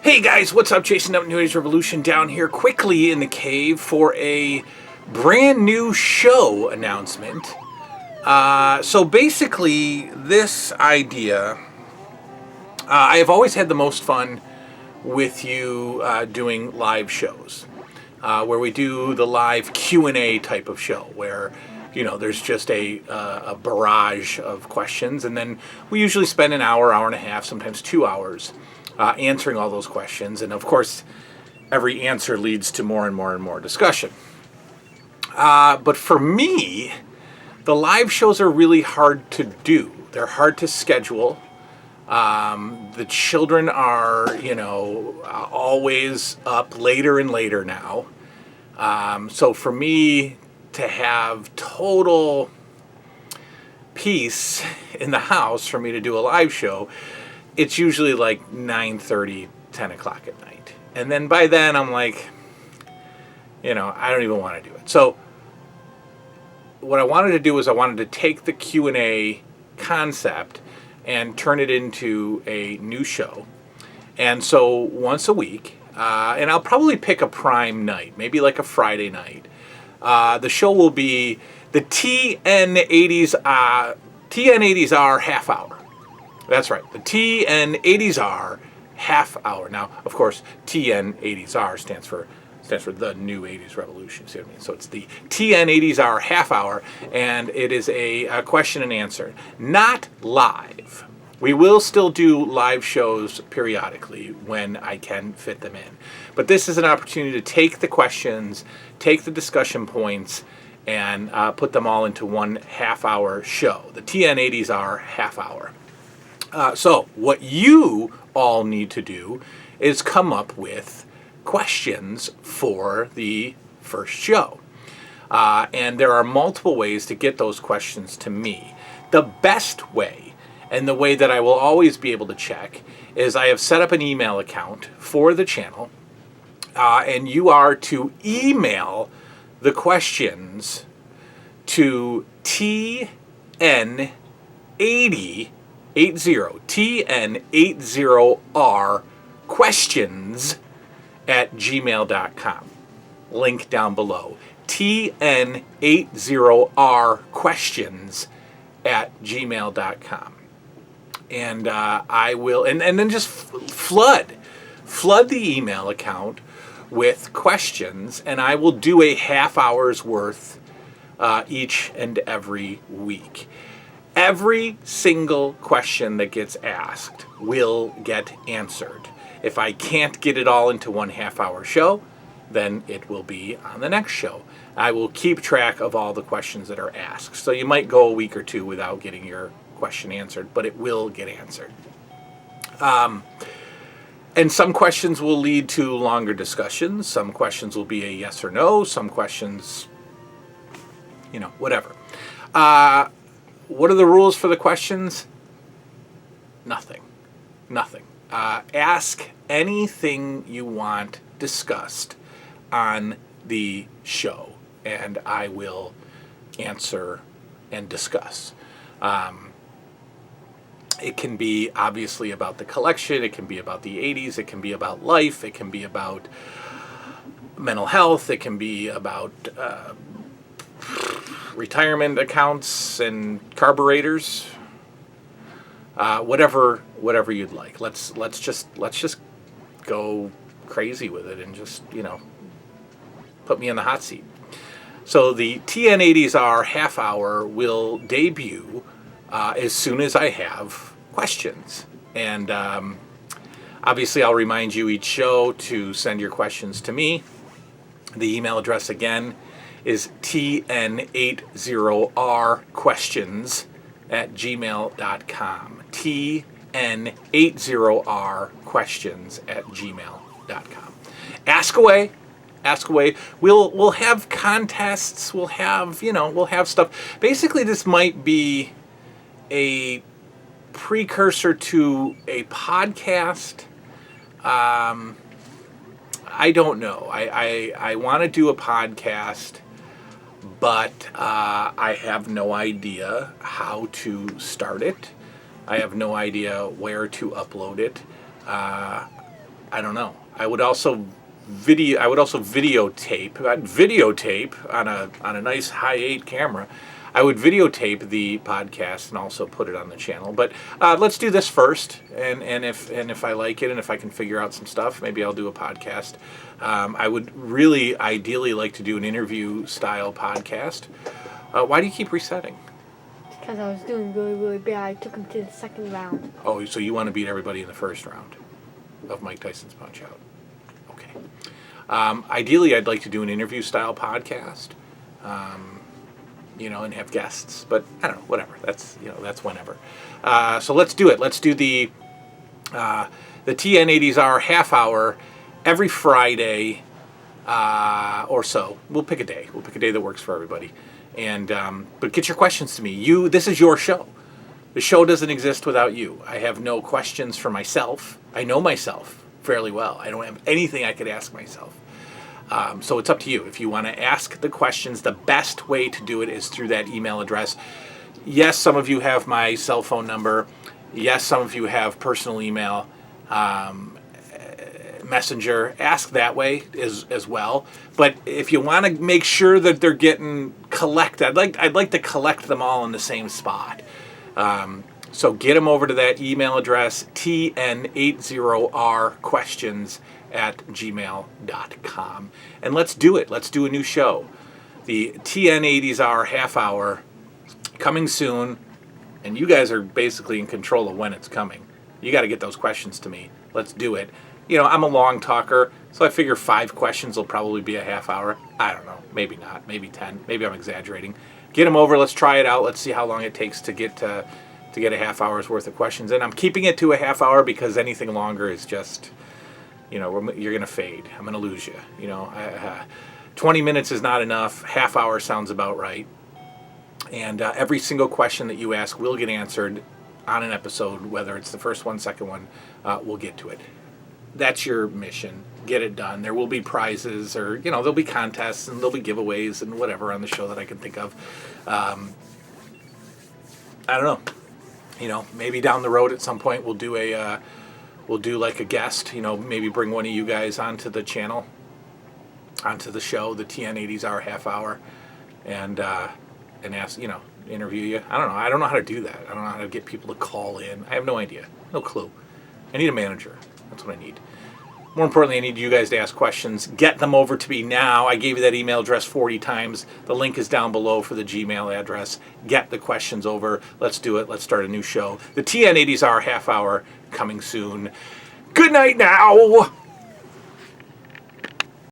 Hey guys, what's up? Chasing up New Age Revolution down here quickly in the cave for a brand new show announcement. So basically, this idea, I have always had the most fun with you doing live shows, where we do the live Q&A type of show, where there's just a barrage of questions, and then we usually spend an hour, hour and a half, sometimes 2 hours. Answering all those questions, and of course, every answer leads to more and more and more discussion. But for me, the live shows are really hard to do. They're hard to schedule. The children are, always up later and later now. So for me to have total peace in the house for me to do a live show, it's usually like 9:30, 10 o'clock at night. And then by then I'm like, I don't even want to do it. So what I wanted to do is I wanted to take the Q&A concept and turn it into a new show. And so once a week, and I'll probably pick a prime night, maybe like a Friday night. The show will be the TN80sR Half Hour. That's right, the TN80sR Half Hour. Now, of course, TN80sR stands for the New 80s Revolution. See what I mean? So it's the TN80sR Half Hour, and it is a question and answer. Not live. We will still do live shows periodically when I can fit them in. But this is an opportunity to take the questions, take the discussion points, and put them all into one half-hour show, the TN80sR Half Hour. So what you all need to do is come up with questions for the first show. And there are multiple ways to get those questions to me. The best way, and the way that I will always be able to check, is I have set up an email account for the channel. And you are to email the questions to TN80R questions at gmail.com. Link down below. TN80R questions at gmail.com. And I will, and then just flood the email account with questions, and I will do a half hour's worth each and every week. Every single question that gets asked will get answered. If I can't get it all into one half-hour show, then it will be on the next show. I will keep track of all the questions that are asked. So you might go a week or two without getting your question answered, but it will get answered. And some questions will lead to longer discussions. Some questions will be a yes or no. Some questions, whatever. What are the rules for the questions? Nothing. Ask anything you want discussed on the show, and I will answer and discuss. It can be obviously about the collection. It can be about the 80s. It can be about life. It can be about mental health. It can be about retirement accounts and carburetors. Whatever you'd like. Let's just go crazy with it and just put me in the hot seat. So the TN80sR Half Hour will debut as soon as I have questions, and obviously I'll remind you each show to send your questions to me. The email address again is TN80R questions at gmail.com. TN80R questions at gmail.com. Ask away. We'll have contests. We'll have stuff. Basically, this might be a precursor to a podcast. I don't know. I want to do a podcast, but I have no idea how to start it. I have no idea where to upload it. I don't know. I would also videotape. I'd videotape on a nice high 8 camera. I would videotape the podcast and also put it on the channel. But let's do this first, and if I like it and if I can figure out some stuff, maybe I'll do a podcast. I would really ideally like to do an interview style podcast. Why do you keep resetting? Because I was doing really, really bad. I took him to the second round. Oh, so you want to beat everybody in the first round of Mike Tyson's Punch-Out. Okay. Ideally, I'd like to do an interview style podcast. And have guests, but I don't know, whatever. That's whenever. So let's do it. Let's do the TN80sR Half Hour every Friday or so. We'll pick a day. We'll pick a day that works for everybody. And but get your questions to me. This is your show. The show doesn't exist without you. I have no questions for myself. I know myself fairly well. I don't have anything I could ask myself. So it's up to you. If you want to ask the questions, the best way to do it is through that email address. Yes, some of you have my cell phone number. Yes, some of you have personal email, messenger. Ask that way as well. But if you want to make sure that they're getting collected, I'd like to collect them all in the same spot. So get them over to that email address, TN80rquestions@gmail.com. And let's do it. Let's do a new show. The TN80sR Half Hour coming soon. And you guys are basically in control of when it's coming. You got to get those questions to me. Let's do it. I'm a long talker, so I figure 5 questions will probably be a half hour. I don't know. Maybe not. Maybe 10. Maybe I'm exaggerating. Get them over. Let's try it out. Let's see how long it takes to get a half hour's worth of questions. And I'm keeping it to a half hour because anything longer is just, you're going to fade. I'm going to lose you. 20 minutes is not enough. Half hour sounds about right. And every single question that you ask will get answered on an episode, whether it's the first one, second one, we'll get to it. That's your mission. Get it done. There will be prizes or, there'll be contests and there'll be giveaways and whatever on the show that I can think of. I don't know. Maybe down the road at some point we'll do like a guest, maybe bring one of you guys onto the channel, onto the show, the TN80sR Half Hour, and ask, interview you. I don't know. I don't know how to do that. I don't know how to get people to call in. I have no idea. No clue. I need a manager. That's what I need. More importantly, I need you guys to ask questions. Get them over to me now. I gave you that email address 40 times. The link is down below for the Gmail address. Get the questions over. Let's do it. Let's start a new show. The TN80sR Half Hour coming soon. Good night now.